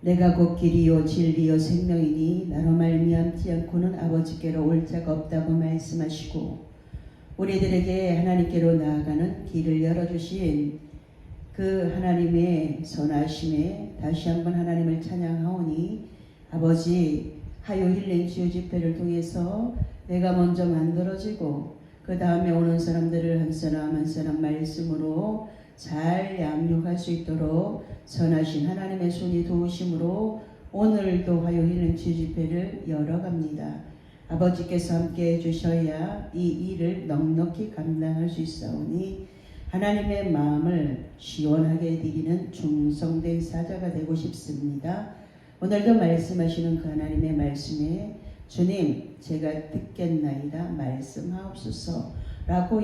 내가 곧 길이요 진리요 생명이니 나로 말미암지 않고는 아버지께로 올 자가 없다고 말씀하시고 우리들에게 하나님께로 나아가는 길을 열어주신 그 하나님의 선하심에 다시 한번 하나님을 찬양하오니 아버지 하요 힐링 치유 집회를 통해서 내가 먼저 만들어지고 그 다음에 오는 사람들을 한 사람 한 사람 말씀으로 잘 양육할 수 있도록 선하신 하나님의 손이 도우심으로 오늘도 화요 힐링 치유 집회를 열어갑니다. 아버지께서 함께 해주셔야 이 일을 넉넉히 감당할 수 있사오니 하나님의 마음을 시원하게 드리는 충성된 사자가 되고 싶습니다. 오늘도 말씀하시는 그 하나님의 말씀에 주님 제가 듣겠나이다 말씀하옵소서 라고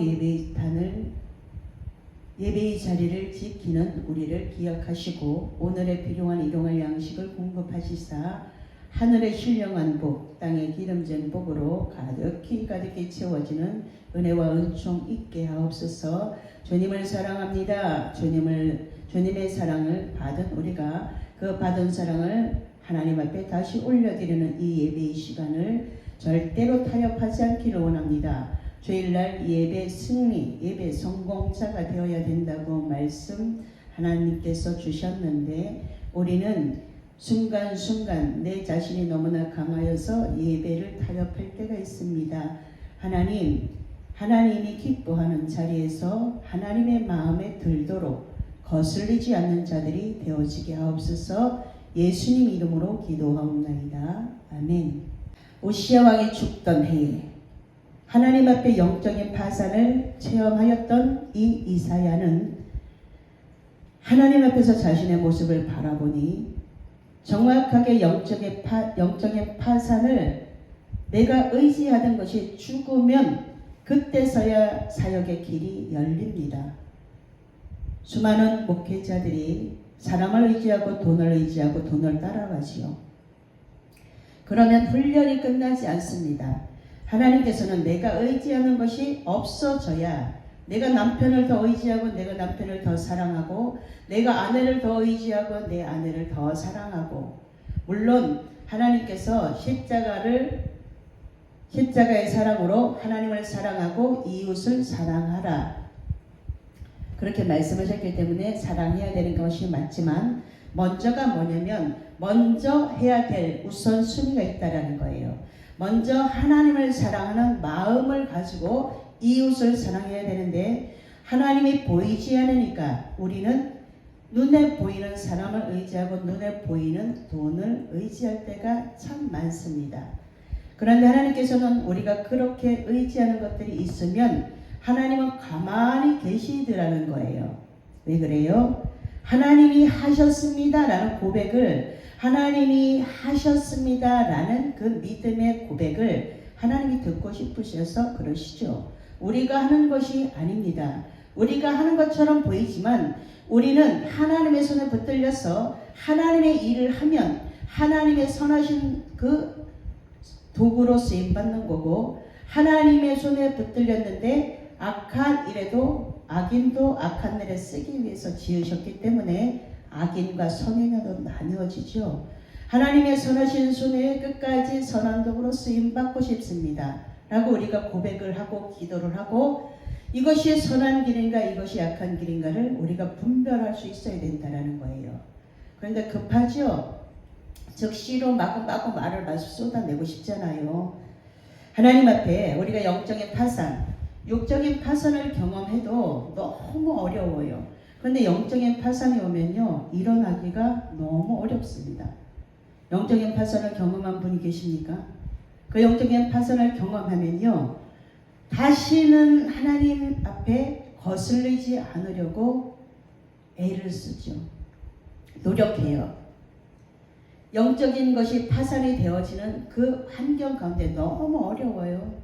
예배의 자리를 지키는 우리를 기억하시고 오늘의 필요한 일용할 양식을 공급하시사 하늘의 신령한 복 땅의 기름진 복으로 가득히 채워지는 은혜와 은총 있게 하옵소서. 주님을 사랑합니다. 주님의 사랑을 받은 우리가 그 받은 사랑을 하나님 앞에 다시 올려드리는 이 예배의 시간을 절대로 타협하지 않기를 원합니다. 주일날 예배 승리, 예배 성공자가 되어야 된다고 말씀 하나님께서 주셨는데 우리는 순간순간 내 자신이 너무나 강하여서 예배를 타협할 때가 있습니다. 하나님이 기뻐하는 자리에서 하나님의 마음에 들도록 거슬리지 않는 자들이 되어지게 하옵소서. 예수님 이름으로 기도하옵나이다. 아멘. 오시야 왕이 죽던 해에 하나님 앞에 영적인 파산을 체험하였던 이 이사야는 하나님 앞에서 자신의 모습을 바라보니 정확하게 영적인 파산을 내가 의지하던 것이 죽으면 그때서야 사역의 길이 열립니다. 수많은 목회자들이 사람을 의지하고 돈을 따라가지요. 그러면 훈련이 끝나지 않습니다. 하나님께서는 내가 의지하는 것이 없어져야 내가 남편을 더 의지하고 내가 남편을 더 사랑하고 내가 아내를 더 의지하고 내 아내를 더 사랑하고 물론 하나님께서 십자가의 사랑으로 하나님을 사랑하고 이웃을 사랑하라 그렇게 말씀하셨기 때문에 사랑해야 되는 것이 맞지만 먼저가 뭐냐면 먼저 해야 될 우선순위가 있다라는 거예요. 먼저 하나님을 사랑하는 마음을 가지고 이웃을 사랑해야 되는데 하나님이 보이지 않으니까 우리는 눈에 보이는 사람을 의지하고 눈에 보이는 돈을 의지할 때가 참 많습니다. 그런데 하나님께서는 우리가 그렇게 의지하는 것들이 있으면 하나님은 가만히 계시더라는 거예요. 왜 그래요? 하나님이 하셨습니다라는 고백을 하나님이 하셨습니다라는 그 믿음의 고백을 하나님이 듣고 싶으셔서 그러시죠. 우리가 하는 것이 아닙니다. 우리가 하는 것처럼 보이지만 우리는 하나님의 손에 붙들려서 하나님의 일을 하면 하나님의 선하신 그 도구로 쓰임받는 거고 하나님의 손에 붙들렸는데 악한 일에도 악인도 악한 일에 쓰기 위해서 지으셨기 때문에 악인과 선인으로 나누어지죠. 하나님의 선하신 손에 끝까지 선한 도구로 쓰임받고 싶습니다. 라고 우리가 고백을 하고 기도를 하고 이것이 선한 길인가 이것이 악한 길인가를 우리가 분별할 수 있어야 된다는 거예요. 그런데 급하죠. 즉시로 마구 말을 쏟아내고 싶잖아요. 하나님 앞에 우리가 영적인 파산, 육적인 파산을 경험해도 너무 어려워요. 그런데 영적인 파산이 오면요 일어나기가 너무 어렵습니다. 영적인 파산을 경험한 분이 계십니까? 그 영적인 파산을 경험하면요 다시는 하나님 앞에 거슬리지 않으려고 애를 쓰죠. 노력해요. 영적인 것이 파산이 되어지는 그 환경 가운데 너무 어려워요.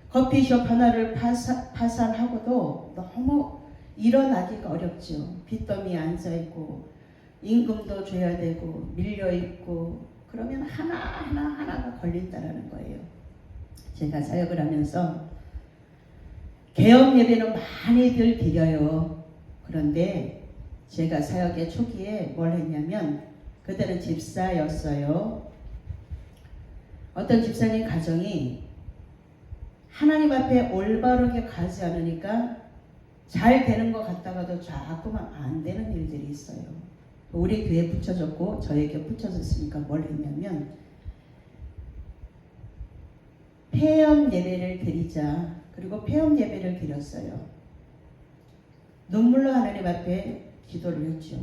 커피숍 하나를 파산하고도 너무 일어나기가 어렵죠. 빚더미에 앉아있고 임금도 줘야 되고 밀려있고 그러면 하나가 걸린다라는 거예요. 제가 사역을 하면서 개업 예배는 많이들 드려요. 그런데 제가 사역의 초기에 뭘 했냐면 그때는 집사였어요. 어떤 집사님 가정이 하나님 앞에 올바르게 가지 않으니까 잘 되는 것 같다가도 자꾸만 안 되는 일들이 있어요. 우리 교회에 붙여졌고 저에게 붙여졌으니까 뭘 했냐면 폐업 예배를 드리자. 그리고 폐업 예배를 드렸어요. 눈물로 하나님 앞에 기도를 했죠.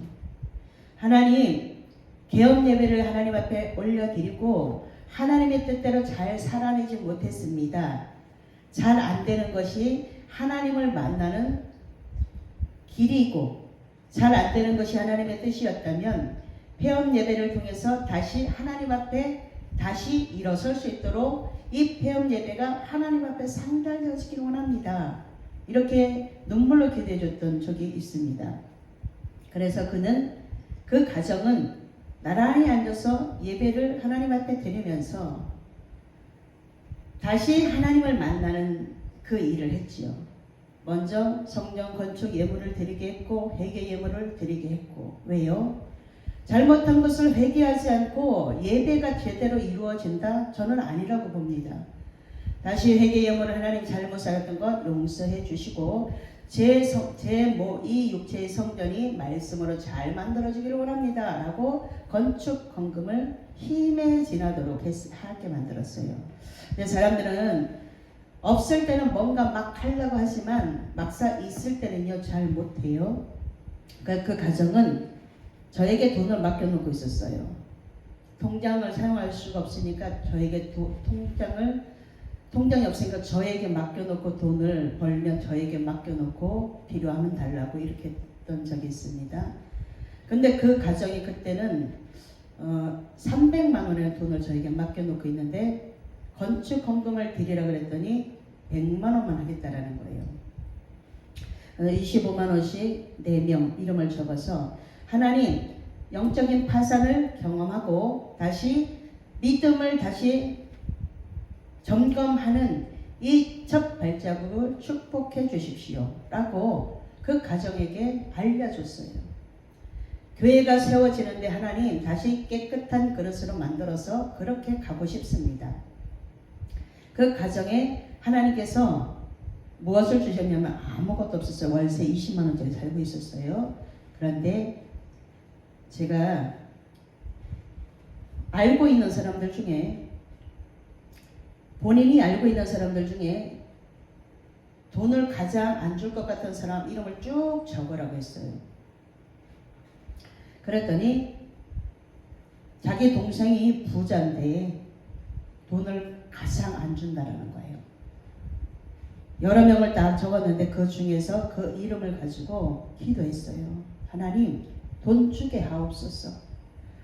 하나님, 개업 예배를 하나님 앞에 올려드리고 하나님의 뜻대로 잘 살아내지 못했습니다. 잘 안 되는 것이 하나님을 만나는 길이고 잘 안 되는 것이 하나님의 뜻이었다면 폐업 예배를 통해서 다시 하나님 앞에 다시 일어설 수 있도록 이 폐업 예배가 하나님 앞에 상달되어지기를 원합니다. 이렇게 눈물로 기도해 줬던 적이 있습니다. 그래서 그는 그 가정은 나란히 앉아서 예배를 하나님 앞에 드리면서 다시 하나님을 만나는 그 일을 했지요. 먼저 성전 건축 예물을 드리게 했고 회개 예물을 드리게 했고 왜요? 잘못한 것을 회개하지 않고 예배가 제대로 이루어진다? 저는 아니라고 봅니다. 다시 회개 예물을 하나님 잘못 살았던 것 용서해 주시고 이 육체의 성전이 말씀으로 잘 만들어지기를 원합니다. 라고 건축 헌금을 힘에 지나도록 하게 만들었어요. 근데 사람들은 없을 때는 뭔가 막 하려고 하지만 막상 있을 때는요 잘 못해요. 그러니까 그 가정은 저에게 돈을 맡겨놓고 있었어요. 통장을 사용할 수가 없으니까 저에게 통장이 없으니까 저에게 맡겨놓고 돈을 벌면 저에게 맡겨놓고 필요하면 달라고 이렇게 했던 적이 있습니다. 근데 그 가정이 그때는 300만 원의 돈을 저에게 맡겨놓고 있는데 건축 헌금을 드리라 그랬더니 100만 원만 하겠다라는 거예요. 25만 원씩 4명 이름을 적어서 하나님 영적인 파산을 경험하고 다시 믿음을 다시 점검하는 이 첫 발자국을 축복해 주십시오 라고 그 가정에게 알려줬어요. 교회가 세워지는데 하나님 다시 깨끗한 그릇으로 만들어서 그렇게 가고 싶습니다. 그 가정에 하나님께서 무엇을 주셨냐면 아무것도 없었어요. 월세 20만 원짜리 살고 있었어요. 그런데 제가 알고 있는 사람들 중에 본인이 알고 있는 사람들 중에 돈을 가장 안 줄 것 같은 사람 이름을 쭉 적으라고 했어요. 그랬더니 자기 동생이 부자인데 돈을 가장 안 준다라는 거예요. 여러 명을 다 적었는데 그 중에서 그 이름을 가지고 기도했어요. 하나님 돈 주게 하옵소서.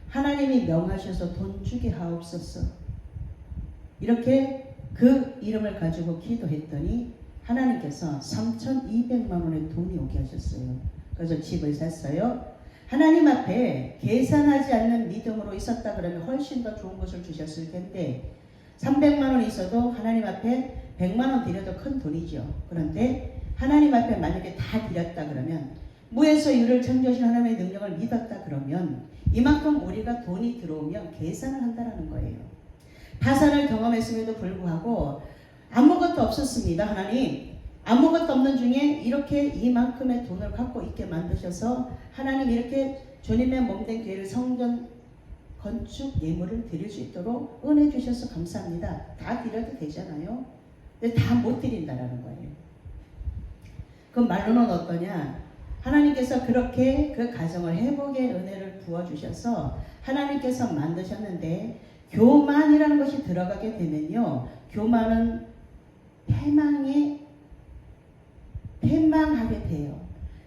하나님이 명하셔서 돈 주게 하옵소서. 이렇게 그 이름을 가지고 기도했더니 하나님께서 3,200만 원의 돈이 오게 하셨어요. 그래서 집을 샀어요. 하나님 앞에 계산하지 않는 믿음으로 있었다 그러면 훨씬 더 좋은 것을 주셨을 텐데 300만 원 있어도 하나님 앞에 100만 원 드려도 큰 돈이죠. 그런데 하나님 앞에 만약에 다 드렸다 그러면 무에서 유를 창조하신 하나님의 능력을 믿었다 그러면 이만큼 우리가 돈이 들어오면 계산을 한다는 거예요. 파산을 경험했음에도 불구하고 아무것도 없었습니다. 하나님 아무것도 없는 중에 이렇게 이만큼의 돈을 갖고 있게 만드셔서 하나님 이렇게 주님의 몸된 교회를 성전 건축 예물을 드릴 수 있도록 은혜 주셔서 감사합니다. 다 드려도 되잖아요. 근데 다 못 드린다라는 거예요. 그 말로는 어떠냐? 하나님께서 그렇게 그 가정을 회복의 은혜를 부어주셔서 하나님께서 만드셨는데 교만이라는 것이 들어가게 되면요. 교만은 패망하게 돼요.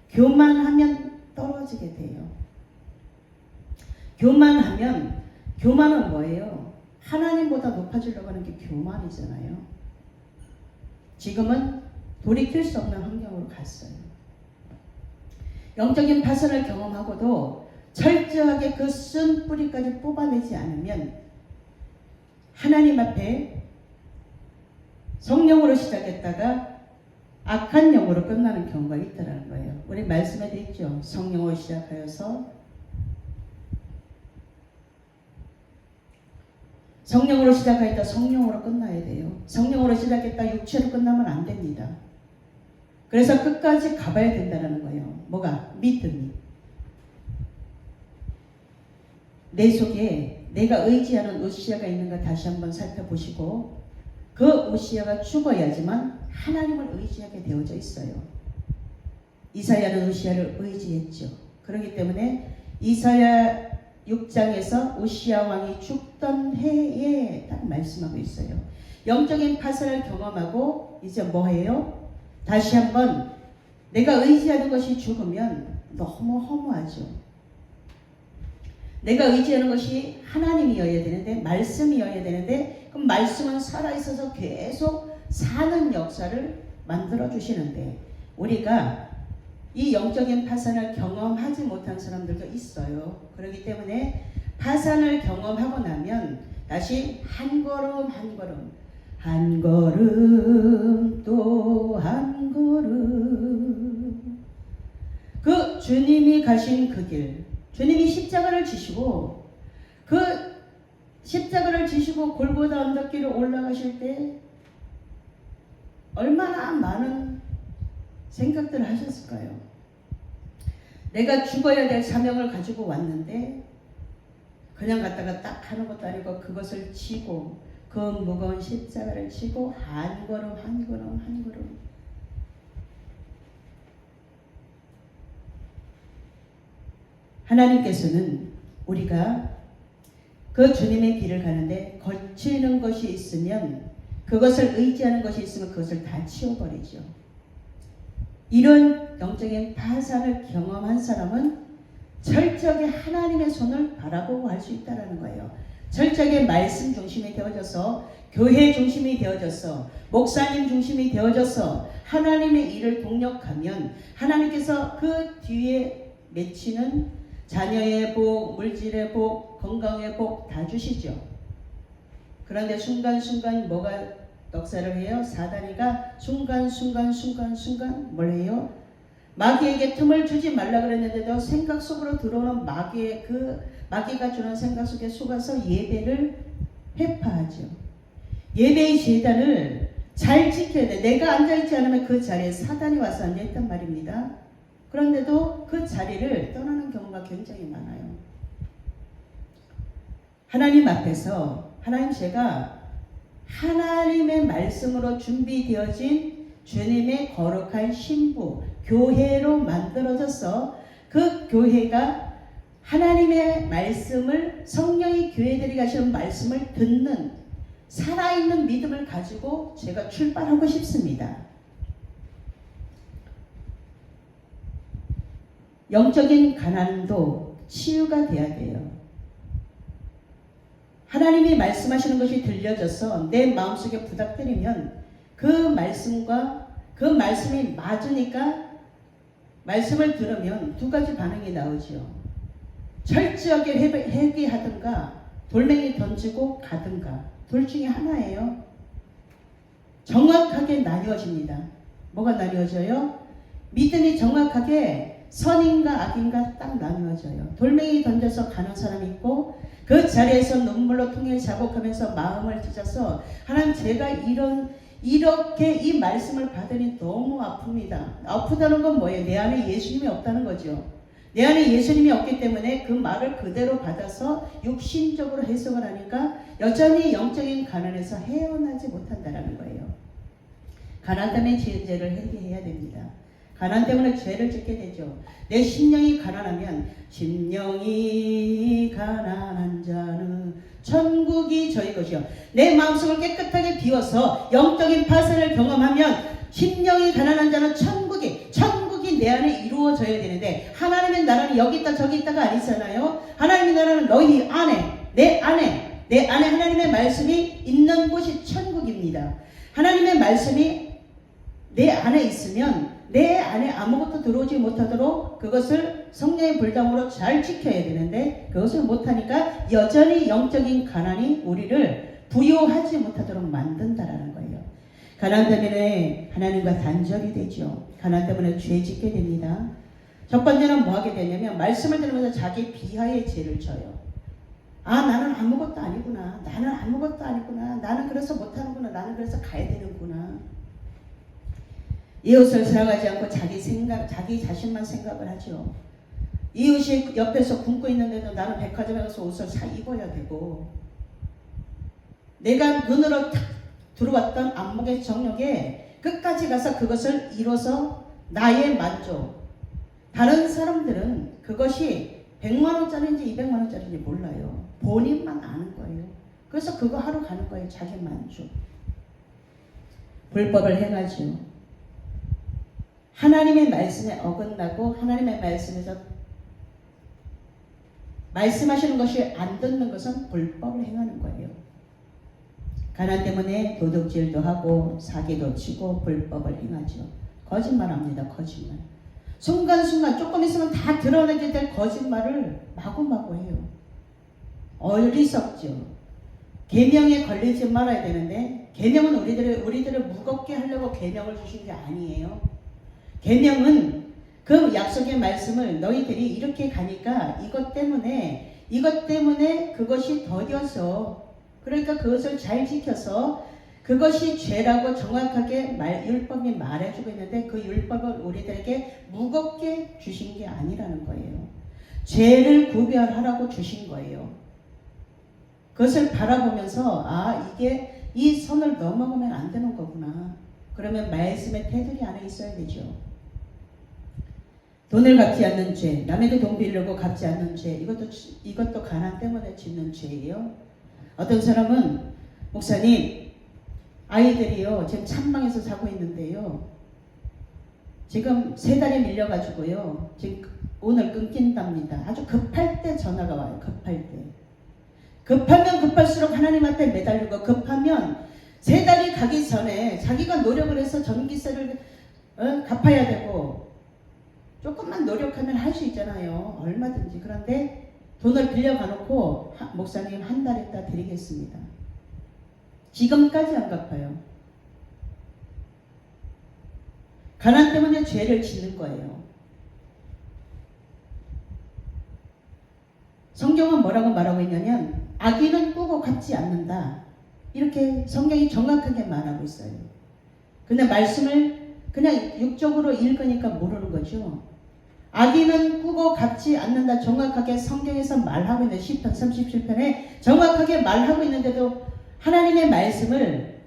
교만하면 떨어지게 돼요. 교만은 뭐예요? 하나님보다 높아지려고 하는 게 교만이잖아요. 지금은 돌이킬 수 없는 환경으로 갔어요. 영적인 파선을 경험하고도 철저하게 그 쓴 뿌리까지 뽑아내지 않으면 하나님 앞에 성령으로 시작했다가 악한 영으로 끝나는 경우가 있다는 거예요. 우리 말씀에 되어 있죠. 성령으로 시작하여서 성령으로 시작하였다 성령으로 끝나야 돼요. 성령으로 시작했다 육체로 끝나면 안 됩니다. 그래서 끝까지 가봐야 된다는 거예요. 뭐가? 믿음이. 내 속에 내가 의지하는 우시아가 있는가 다시 한번 살펴보시고, 그 우시아가 죽어야지만 하나님을 의지하게 되어져 있어요. 이사야는 우시아를 의지했죠. 그렇기 때문에 이사야 6장에서 우시아 왕이 죽던 해에 딱 말씀하고 있어요. 영적인 파산을 경험하고 이제 뭐해요? 다시 한번 내가 의지하는 것이 죽으면 너무 허무하죠. 내가 의지하는 것이 하나님이어야 되는데, 말씀이어야 되는데, 그럼 말씀은 살아있어서 계속 사는 역사를 만들어 주시는데, 우리가 이 영적인 파산을 경험하지 못한 사람들도 있어요. 그렇기 때문에 파산을 경험하고 나면 다시 한 걸음 한 걸음, 한 걸음 또 한 걸음, 그 주님이 가신 그 길, 주님이 십자가를 지시고, 그 십자가를 지시고 골고다 언덕길을 올라가실 때 얼마나 많은 생각들을 하셨을까요? 내가 죽어야 될 사명을 가지고 왔는데 그냥 갔다가 딱 하는 것도 아니고 그것을 지고, 그 무거운 십자가를 지고 한 걸음 한 걸음 한 걸음, 하나님께서는 우리가 그 주님의 길을 가는데 거치는 것이 있으면, 그것을 의지하는 것이 있으면 그것을 다 치워버리죠. 이런 영적인 파산을 경험한 사람은 철저하게 하나님의 손을 바라보고 할 수 있다는 거예요. 철저하게 말씀 중심이 되어져서, 교회 중심이 되어져서, 목사님 중심이 되어져서 하나님의 일을 동력하면 하나님께서 그 뒤에 맺히는 자녀의 복, 물질의 복, 건강의 복 다 주시죠. 그런데 순간순간 뭐가 역사를 해요? 사단이가 순간순간 뭘 해요? 마귀에게 틈을 주지 말라 그랬는데도 생각 속으로 들어오는 마귀의 그 마귀가 주는 생각 속에 속아서 예배를 회파하죠. 예배의 제단을 잘 지켜야 돼. 내가 앉아있지 않으면 그 자리에 사단이 와서 앉아있단 말입니다. 그런데도 그 자리를 떠나는 경우가 굉장히 많아요. 하나님 앞에서, 하나님, 제가 하나님의 말씀으로 준비되어진 주님의 거룩한 신부, 교회로 만들어져서 그 교회가 하나님의 말씀을, 성령이 교회들이 가시는 말씀을 듣는 살아있는 믿음을 가지고 제가 출발하고 싶습니다. 영적인 가난도 치유가 돼야 돼요. 하나님이 말씀하시는 것이 들려져서 내 마음속에 부닥뜨리면 그 말씀과 그 말씀이 맞으니까, 말씀을 들으면 두 가지 반응이 나오죠. 철저하게 회개하든가 돌멩이 던지고 가든가, 둘 중에 하나예요. 정확하게 나뉘어집니다. 뭐가 나뉘어져요? 믿음이 정확하게 선인가 악인가 딱 나뉘어져요. 돌멩이 던져서 가는 사람이 있고, 그 자리에서 눈물로 통해 자복하면서 마음을 찢어서, 하나님, 제가 이렇게 이 말씀을 받으니 너무 아픕니다. 아프다는 건 뭐예요? 내 안에 예수님이 없다는 거죠. 내 안에 예수님이 없기 때문에 그 말을 그대로 받아서 육신적으로 해석을 하니까 여전히 영적인 가난에서 헤어나지 못한다는 거예요. 가난 때문에 지은 죄를 회개해야 됩니다. 가난 때문에 죄를 짓게 되죠. 내 심령이 가난하면, 심령이 가난한 자는 천국이 저희 것이요. 내 마음속을 깨끗하게 비워서 영적인 파산을 경험하면, 심령이 가난한 자는 천국이 내 안에 이루어져야 되는데, 하나님의 나라는 여기 있다 저기 있다가 아니잖아요. 하나님의 나라는 너희 안에, 내 안에 하나님의 말씀이 있는 곳이 천국입니다. 하나님의 말씀이 내 안에 있으면 내 안에 아무것도 들어오지 못하도록 그것을 성령의 불담으로 잘 지켜야 되는데, 그것을 못하니까 여전히 영적인 가난이 우리를 부요하지 못하도록 만든다라는 거예요. 가난 때문에 하나님과 단절이 되죠. 가난 때문에 죄 짓게 됩니다. 첫 번째는 뭐 하게 되냐면, 말씀을 들으면서 자기 비하의 죄를 져요. 아, 나는 아무것도 아니구나. 나는 아무것도 아니구나. 나는 그래서 못하는구나. 나는 그래서 가야 되는구나. 이웃을 생각하지 않고 자기 자신만 생각을 하죠. 이웃이 옆에서 굶고 있는데도 나는 백화점에 가서 옷을 사 입어야 되고, 내가 눈으로 탁 들어왔던 안목의 정욕에 끝까지 가서 그것을 이뤄서 나의 만족. 다른 사람들은 그것이 100만원짜리인지 200만원짜리인지 몰라요. 본인만 아는 거예요. 그래서 그거 하러 가는 거예요. 자기 만족. 불법을 행하죠. 하나님의 말씀에 어긋나고 하나님의 말씀에서 말씀하시는 것이 안 듣는 것은 불법을 행하는 거예요. 가난 때문에 도둑질도 하고 사기도 치고 불법을 행하죠. 거짓말합니다. 거짓말. 순간순간 조금 있으면 다 드러내게 될 거짓말을 마구마구 해요. 어리석죠. 계명에 걸리지 말아야 되는데 계명은 우리들을 무겁게 하려고 계명을 주신 게 아니에요. 계명은 그 약속의 말씀을 너희들이 이렇게 가니까 이것 때문에 그것이 더뎌서, 그러니까 그것을 잘 지켜서 그것이 죄라고 정확하게 율법이 말해주고 있는데 그 율법을 우리들에게 무겁게 주신 게 아니라는 거예요. 죄를 구별하라고 주신 거예요. 그것을 바라보면서 이게 이 선을 넘어가면 안 되는 거구나. 그러면 말씀의 테두리 안에 있어야 되죠. 돈을 갚지 않는 죄, 남에게 돈 빌려고 갚지 않는 죄, 이것도 가난 때문에 짓는 죄예요. 어떤 사람은 목사님, 아이들이요 지금 찬방에서 자고 있는데요, 지금 3달이 밀려가지고요 지금 오늘 끊긴답니다. 아주 급할 때 전화가 와요. 급할 때. 급하면 급할수록 하나님 앞에 매달리고, 급하면 3달이 가기 전에 자기가 노력을 해서 전기세를 갚아야 되고, 조금만 노력하면 할 수 있잖아요. 얼마든지. 그런데 돈을 빌려가놓고 목사님 한 달 있다 드리겠습니다. 지금까지 안 갚아요. 가난 때문에 죄를 짓는 거예요. 성경은 뭐라고 말하고 있냐면 악인은 꾸고 갚지 않는다. 이렇게 성경이 정확하게 말하고 있어요. 근데 말씀을 그냥 육적으로 읽으니까 모르는 거죠. 악인은 꾸고 갚지 않는다. 정확하게 성경에서 말하고 있는 시편 37편에 정확하게 말하고 있는데도 하나님의 말씀을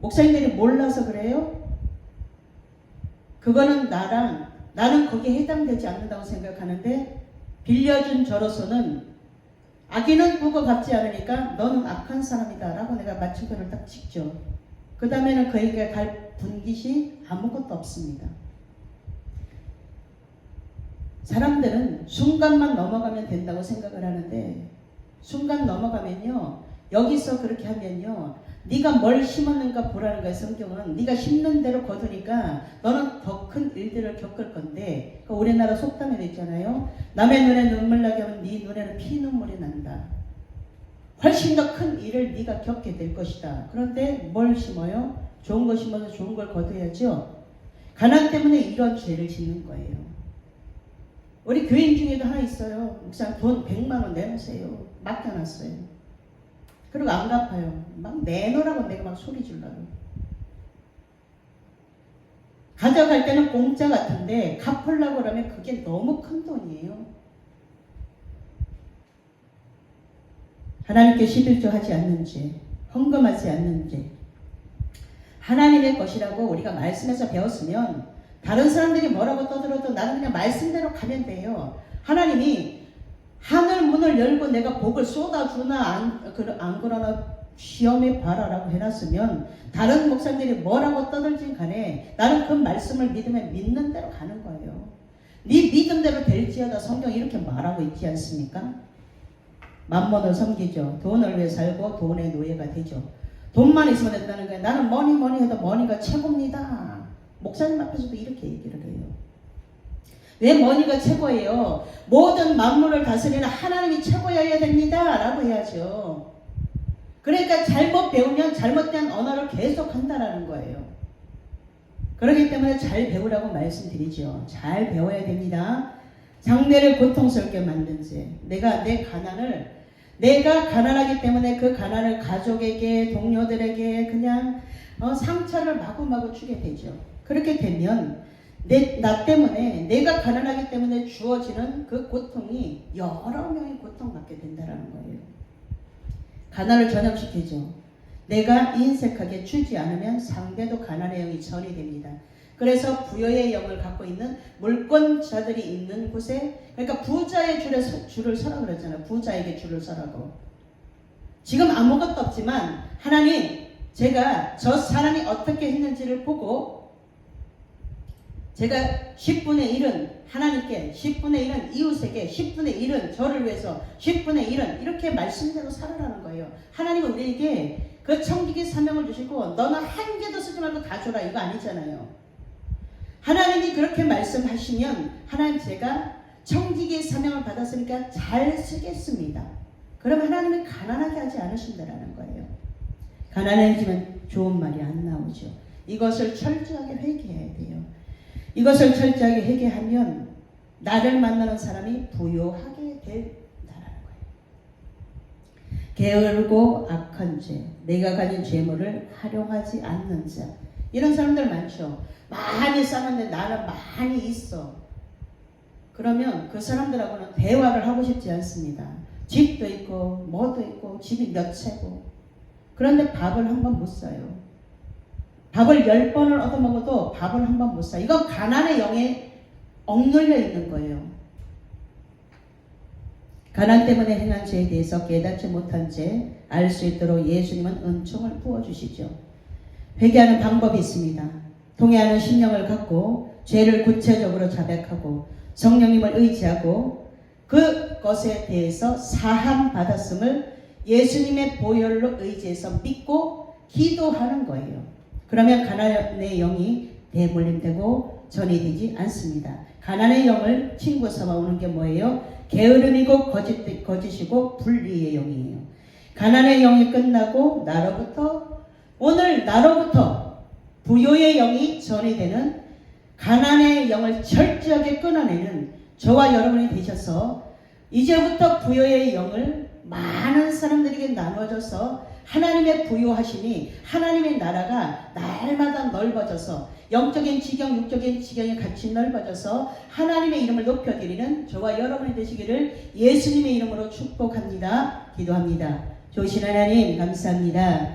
목사님들이 몰라서 그래요? 그거는 나는 거기에 해당되지 않는다고 생각하는데, 빌려준 저로서는 악인은 꾸고 갚지 않으니까 너는 악한 사람이다 라고 내가 마침표를 딱 찍죠. 그 다음에는 그에게 갈 분깃이 아무것도 없습니다. 사람들은 순간만 넘어가면 된다고 생각을 하는데, 순간 넘어가면요, 여기서 그렇게 하면요, 네가 뭘 심었는가 보라는 거예요. 성경은 네가 심는 대로 거두니까 너는 더 큰 일들을 겪을 건데, 그러니까 우리나라 속담에 있잖아요. 남의 눈에 눈물 나게 하면 네 눈에는 피눈물이 난다. 훨씬 더 큰 일을 네가 겪게 될 것이다. 그런데 뭘 심어요? 좋은 거 심어서 좋은 걸 거둬야죠. 가난 때문에 이런 죄를 짓는 거예요. 우리 교인 중에도 하나 있어요. 목사님 돈 100만 원 내놓으세요. 맡겨놨어요. 그리고 안 갚아요. 막 내놓으라고 내가 막 소리 주려고. 가져갈 때는 공짜 같은데 갚으려고 그러면 그게 너무 큰 돈이에요. 하나님께 11조 하지 않는 죄, 헌금하지 않는 죄, 하나님의 것이라고 우리가 말씀에서 배웠으면 다른 사람들이 뭐라고 떠들어도 나는 그냥 말씀대로 가면 돼요. 하나님이 하늘 문을 열고 내가 복을 쏟아주나 안 그러나 시험해 봐라라고 해놨으면 다른 목사님들이 뭐라고 떠들진 간에 나는 그 말씀을 믿는 대로 가는 거예요. 네 믿음대로 될지어다. 성경이 이렇게 말하고 있지 않습니까? 만몬을 섬기죠. 돈을 위해 살고 돈의 노예가 되죠. 돈만 있으면 된다는 거예요. 나는 뭐니 해도 머니가 최고입니다. 목사님 앞에서도 이렇게 얘기를 해요. 왜 머니가 최고예요? 모든 만물을 다스리는 하나님이 최고여야 됩니다 라고 해야죠. 그러니까 잘못 배우면 잘못된 언어를 계속 한다라는 거예요. 그렇기 때문에 잘 배우라고 말씀드리죠. 잘 배워야 됩니다. 상대를 고통스럽게 만든 죄. 내가 가난하기 때문에 그 가난을 가족에게, 동료들에게 그냥 상처를 마구마구 주게 되죠. 그렇게 되면 나 때문에, 내가 가난하기 때문에 주어지는 그 고통이 여러 명이 고통받게 된다는 거예요. 가난을 전염시키죠. 내가 인색하게 주지 않으면 상대도 가난의 영이 전이 됩니다. 그래서 부여의 영을 갖고 있는 물권자들이 있는 곳에, 그러니까 부자의 줄을 서라 그랬잖아요. 부자에게 줄을 서라고. 지금 아무것도 없지만 하나님, 제가 저 사람이 어떻게 했는지를 보고 제가 10분의 1은 하나님께, 10분의 1은 이웃에게, 10분의 1은 저를 위해서, 10분의 1은 이렇게 말씀대로 살아라는 거예요. 하나님은 우리에게 그 청지기 사명을 주시고 너는 한 개도 쓰지 말고 다 줘라, 이거 아니잖아요. 하나님이 그렇게 말씀하시면 하나님, 제가 청지기의 사명을 받았으니까 잘 쓰겠습니다. 그럼 하나님은 가난하게 하지 않으신다라는 거예요. 가난해지면 좋은 말이 안 나오죠. 이것을 철저하게 회개해야 돼요. 이것을 철저하게 회개하면 나를 만나는 사람이 부요하게 된다라는 거예요. 게으르고 악한 죄, 내가 가진 재물을 활용하지 않는 자, 이런 사람들 많죠. 많이 쌓는데 나는 많이 있어. 그러면 그 사람들하고는 대화를 하고 싶지 않습니다. 집도 있고 뭐도 있고 집이 몇 채고, 그런데 밥을 한 번 못 사요. 밥을 10번을 얻어먹어도 밥을 한 번 못 사. 이건 가난의 영에 억눌려 있는 거예요. 가난 때문에 행한 죄에 대해서 깨닫지 못한 죄 알 수 있도록 예수님은 은총을 부어주시죠. 회개하는 방법이 있습니다. 통회하는 심령을 갖고 죄를 구체적으로 자백하고 성령님을 의지하고 그것에 대해서 사함 받았음을 예수님의 보혈로 의지해서 믿고 기도하는 거예요. 그러면 가난의 영이 대물림되고 전이 되지 않습니다. 가난의 영을 친구 삼아오는 게 뭐예요? 게으름이고 거짓이고 불의의 영이에요. 가난의 영이 끝나고 오늘 나로부터 부요의 영이 전이 되는 가난의 영을 철저하게 끊어내는 저와 여러분이 되셔서 이제부터 부요의 영을 많은 사람들에게 나눠줘서 하나님의 부요하심이, 하나님의 나라가 날마다 넓어져서 영적인 지경, 육적인 지경이 같이 넓어져서 하나님의 이름을 높여드리는 저와 여러분이 되시기를 예수님의 이름으로 축복합니다. 기도합니다. 좋으신 하나님, 감사합니다.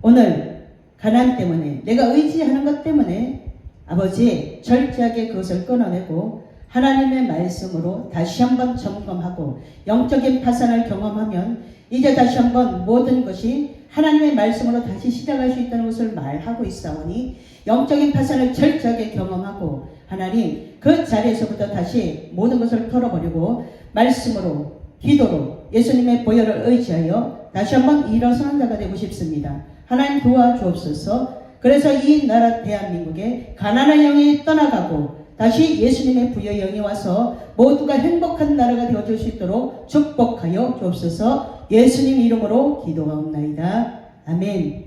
오늘 가난 때문에, 내가 의지하는 것 때문에 아버지 철저하게 그것을 끊어내고 하나님의 말씀으로 다시 한번 점검하고 영적인 파산을 경험하면 이제 다시 한번 모든 것이 하나님의 말씀으로 다시 시작할 수 있다는 것을 말하고 있사오니 영적인 파산을 철저하게 경험하고 하나님 그 자리에서부터 다시 모든 것을 털어버리고 말씀으로, 기도로 예수님의 보혈을 의지하여 다시 한번 일어서는 자가 되고 싶습니다. 하나님 도와주옵소서. 그래서 이 나라 대한민국에 가난한 영이 떠나가고 다시 예수님의 부여의 영이 와서 모두가 행복한 나라가 되어줄 수 있도록 축복하여 주옵소서. 예수님 이름으로 기도하옵나이다. 아멘.